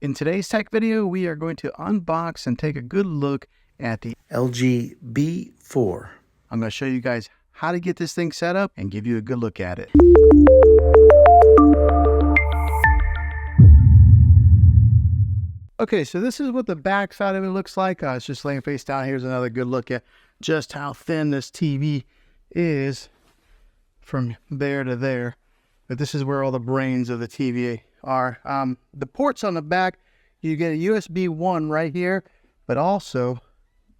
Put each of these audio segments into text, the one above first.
In today's tech video, we are going to unbox and take a good look at the LG B4. I'm going to show you guys how to get this thing set up and give you a good look at it. Okay, so this is what the back side of it looks like. It's just laying face down. Here's another good look at just how thin this TV is from there to there. But this is where all the brains of the TV are. The ports on the back, you get a USB 1 right here, but also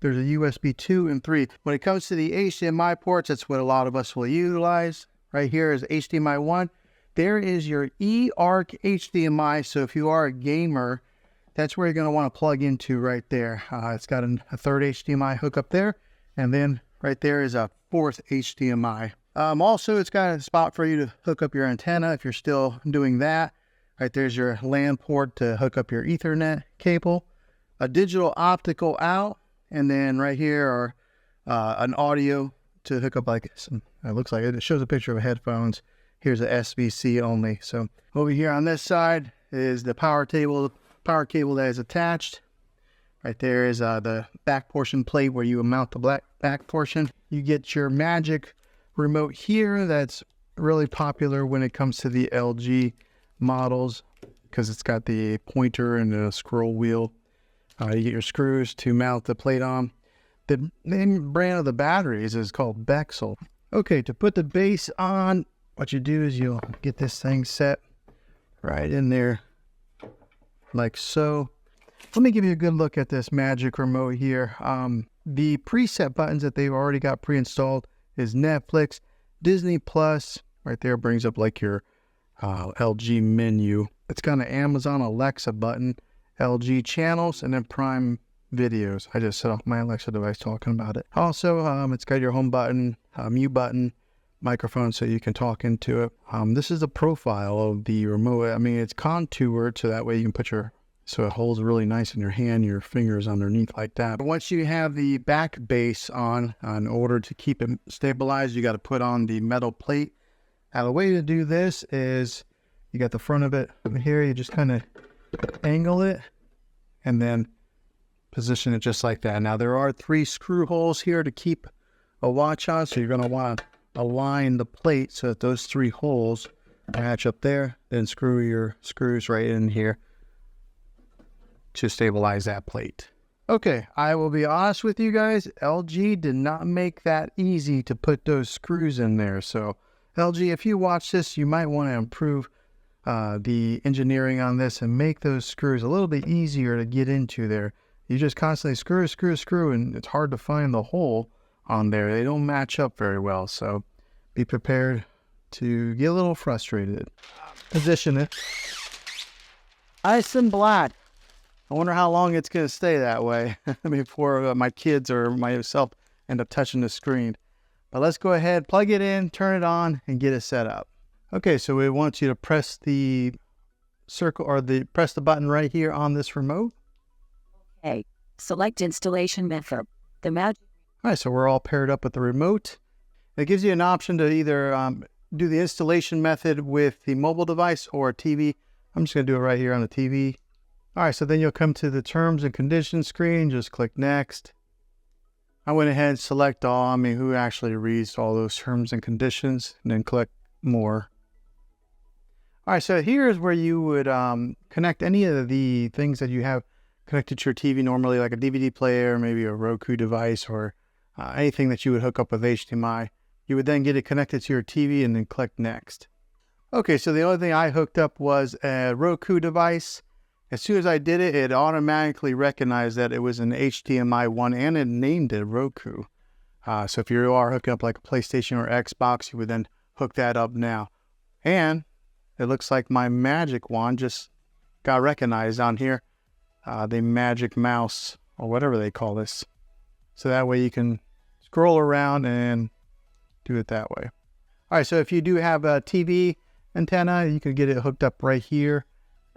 there's a USB 2 and 3. When it comes to the HDMI ports, that's what a lot of us will utilize. Right here is HDMI 1. There is your eARC HDMI, so if you are a gamer, that's where you're going to want to plug into right there. It's got a third HDMI hookup there, and then right there is a fourth HDMI. Also, it's got a spot for you to hook up your antenna if you're still doing that. Right there's your LAN port to hook up your Ethernet cable, a digital optical out, and then right here are an audio to hook up like some, it looks like it shows a picture of headphones. Here's a SBC only. So over here on this side is the power cable that is attached. Right there is the back portion plate where you mount the back portion. You get your Magic remote here that's really popular when it comes to the LG models because it's got the pointer and the scroll wheel. You get your screws to mount the plate on. The name brand of the batteries is called Bexel. Okay, to put the base on, what you do is you'll get this thing set right in there like so. Let me give you a good look at this Magic remote here. The preset buttons that they've already got pre-installed is Netflix, Disney Plus. Right there brings up like your LG menu. It's got an Amazon Alexa button, LG channels, and then Prime videos. I just set off my Alexa device talking about it. Also, it's got your home button, mute button, microphone so you can talk into it. This is the profile of the remote. I mean, it's contoured so that way you can put so it holds really nice in your hand, your fingers underneath like that. But once you have the back base on, in order to keep it stabilized, you got to put on the metal plate. Now the way to do this is you got the front of it over here, you just kind of angle it and then position it just like that. Now there are 3 screw holes here to keep a watch on, so you're going to want to align the plate so that those 3 holes match up there, then screw your screws right in here to stabilize that plate. Okay, I will be honest with you guys, LG did not make that easy to put those screws in there. So LG, if you watch this, you might want to improve the engineering on this and make those screws a little bit easier to get into there. You just constantly screw, and it's hard to find the hole on there. They don't match up very well, so be prepared to get a little frustrated. Position it. Ice and black. I wonder how long it's going to stay that way before my kids or myself end up touching the screen. But let's go ahead, plug it in, turn it on, and get it set up. Okay, so we want you to press the circle or press the button right here on this remote. Okay, select installation method. The Magic. All right, so we're all paired up with the remote. It gives you an option to either do the installation method with the mobile device or a TV. I'm just going to do it right here on the TV. All right, so then you'll come to the terms and conditions screen. Just click next. I went ahead and select all. I mean, who actually reads all those terms and conditions, and then click more. All right, so here's where you would connect any of the things that you have connected to your TV normally, like a DVD player, maybe a Roku device, or anything that you would hook up with HDMI. You would then get it connected to your TV and then click next. Okay, so the only thing I hooked up was a Roku device. As soon as I did it, it automatically recognized that it was an HDMI 1 and it named it Roku. So if you are hooking up like a PlayStation or Xbox, you would then hook that up now. And it looks like my Magic Wand just got recognized on here. The Magic Mouse or whatever they call this. So that way you can scroll around and do it that way. All right, so if you do have a TV antenna, you can get it hooked up right here.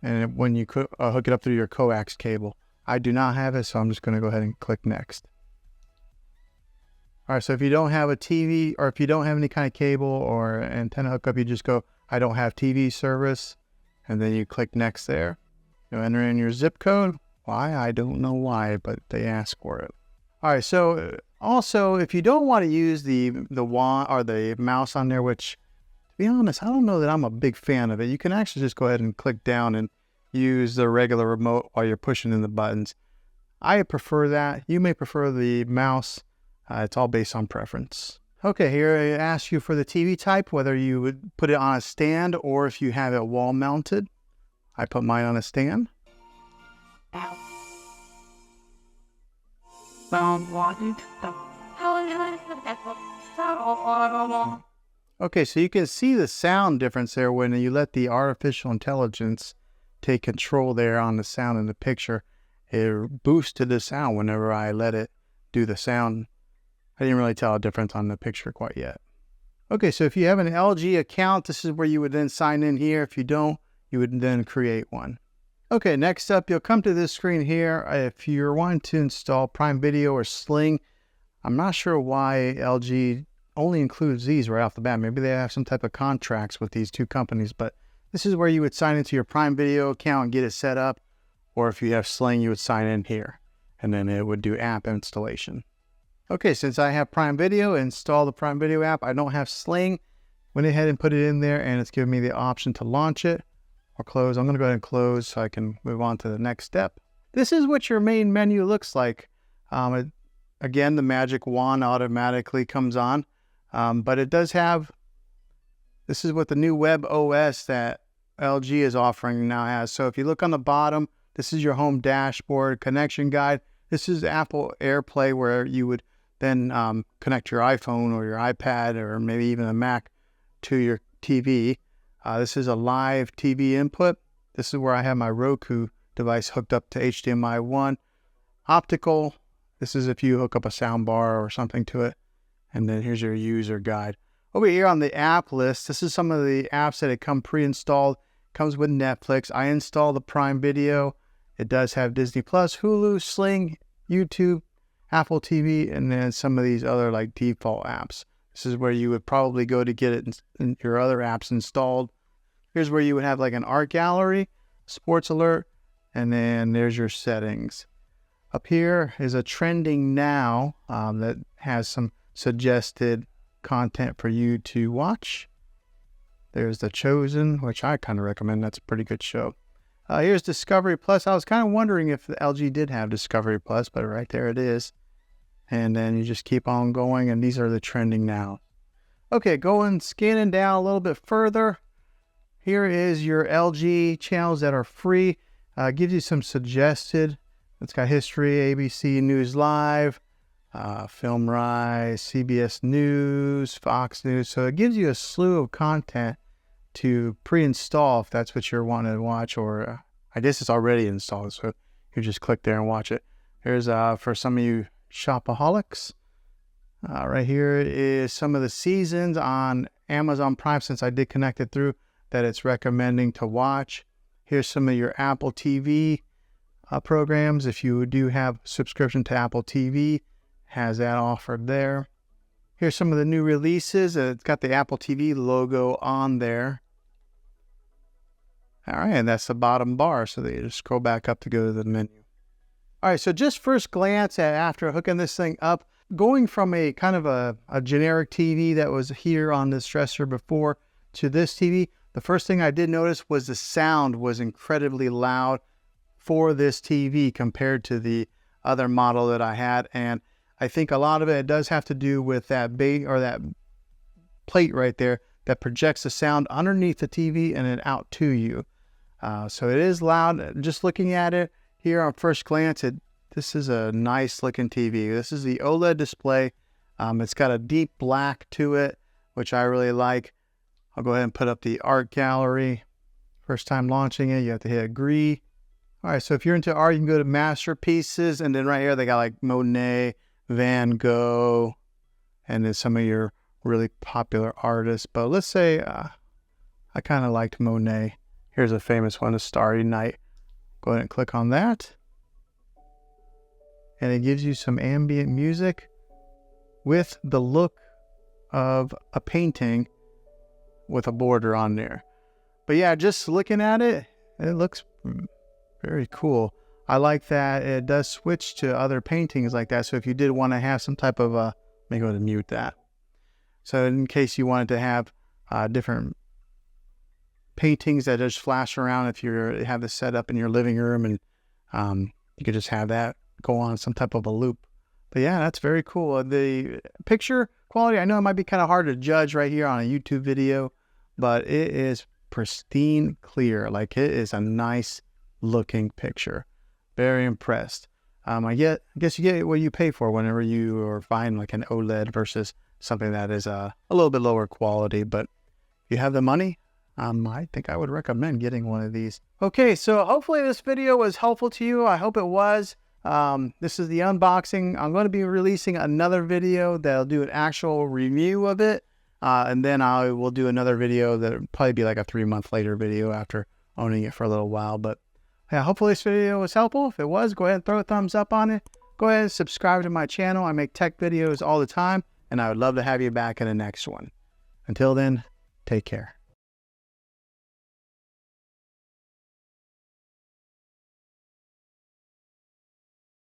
And when you hook it up through your coax cable. I do not have it, so I'm just going to go ahead and click next. All right, so if you don't have a TV or if you don't have any kind of cable or antenna hookup, you just go, I don't have TV service, and then you click next there. You enter in your zip code. Why? I don't know why, but they ask for it. All right, so also, if you don't want to use the wand or the mouse on there, which, to be honest, I don't know that I'm a big fan of it. You can actually just go ahead and click down and use the regular remote while you're pushing in the buttons. I prefer that. You may prefer the mouse. It's all based on preference. Okay, here it asks you for the TV type, whether you would put it on a stand or if you have it wall mounted. I put mine on a stand. Okay, so you can see the sound difference there when you let the artificial intelligence take control there on the sound in the picture. It boosted the sound whenever I let it do the sound. I didn't really tell a difference on the picture quite yet. Okay, so if you have an LG account, this is where you would then sign in here. If you don't, you would then create one. Okay, next up, you'll come to this screen here. If you're wanting to install Prime Video or Sling, I'm not sure why LG only includes these right off the bat. Maybe they have some type of contracts with these two companies, but this is where you would sign into your Prime Video account and get it set up. Or if you have Sling, you would sign in here, and then it would do app installation. Okay, since I have Prime Video, install the Prime Video app. I don't have Sling. Went ahead and put it in there, and it's giving me the option to launch it or close. I'm going to go ahead and close so I can move on to the next step. This is what your main menu looks like. Again, the magic wand automatically comes on, but it does have, this is what the new web OS that LG is offering now has. So if you look on the bottom, this is your home dashboard, connection guide. This is Apple AirPlay, where you would then connect your iPhone or your iPad or maybe even a Mac to your TV. This is a live TV input. This is where I have my Roku device hooked up to HDMI 1. Optical, this is if you hook up a sound bar or something to it. And then here's your user guide. Over here on the app list, this is some of the apps that come pre-installed. Comes with Netflix. I installed the Prime Video. It does have Disney Plus, Hulu, Sling, YouTube, Apple TV, and then some of these other like default apps. This is where you would probably go to get it in your other apps installed. Here's where you would have like an art gallery, sports alert, and then there's your settings. Up here is a trending now that has some suggested content for you to watch. There's The Chosen, which I kind of recommend. That's a pretty good show. Here's Discovery Plus. I was kind of wondering if the LG did have Discovery Plus, but right there it is. And then you just keep on going, and these are the trending now. Okay, going scanning down a little bit further. Here is your LG channels that are free. Gives you some suggested. It's got history, ABC News Live, Film Rise, CBS News, Fox News. So it gives you a slew of content to pre-install if that's what you're wanting to watch, or I guess it's already installed, so you just click there and watch it. Here's for some of you shopaholics. Right here is some of the seasons on Amazon Prime, since I did connect it through, that it's recommending to watch. Here's some of your Apple TV programs. If you do have subscription to Apple TV, has that offered there. Here's some of the new releases. It's got the Apple TV logo on there. All right, and that's the bottom bar, so that you just scroll back up to go to the menu. All right, so just first glance at after hooking this thing up, going from a kind of a generic TV that was here on this dresser before to this TV, the first thing I did notice was the sound was incredibly loud for this TV compared to the other model that I had. And I think a lot of it does have to do with that that plate right there that projects the sound underneath the TV and then out to you. So it is loud. Just looking at it here on first glance, this is a nice looking TV. This is the OLED display. It's got a deep black to it, which I really like. I'll go ahead and put up the art gallery. First time launching it, you have to hit agree. All right, so if you're into art, you can go to masterpieces, and then right here they got like Monet, Van Gogh, and then some of your really popular artists. But let's say I kind of liked Monet. Here's a famous one, A Starry Night. Go ahead and click on that. And it gives you some ambient music with the look of a painting with a border on there. But yeah, just looking at it, it looks Very cool. I like that it does switch to other paintings like that. So if you did want to have some type of let me go ahead and mute that. So in case you wanted to have different paintings that just flash around, if you have this set up in your living room, and you could just have that go on some type of a loop. But yeah, that's very cool. The picture quality, I know it might be kind of hard to judge right here on a YouTube video, but it is pristine clear. Like, it is a nice looking picture. Very impressed. I guess you get what you pay for whenever you are buying like an OLED versus something that is a little bit lower quality. But if you have the money, I think I would recommend getting one of these. Okay, so hopefully this video was helpful to you. I hope it was. This is the unboxing. I'm going to be releasing another video that'll do an actual review of it. And then I will do another video that'll probably be like a 3-month later video after owning it for a little while. But yeah, hopefully this video was helpful. If it was, go ahead and throw a thumbs up on it. Go ahead and subscribe to my channel. I make tech videos all the time, and I would love to have you back in the next one. Until then, take care.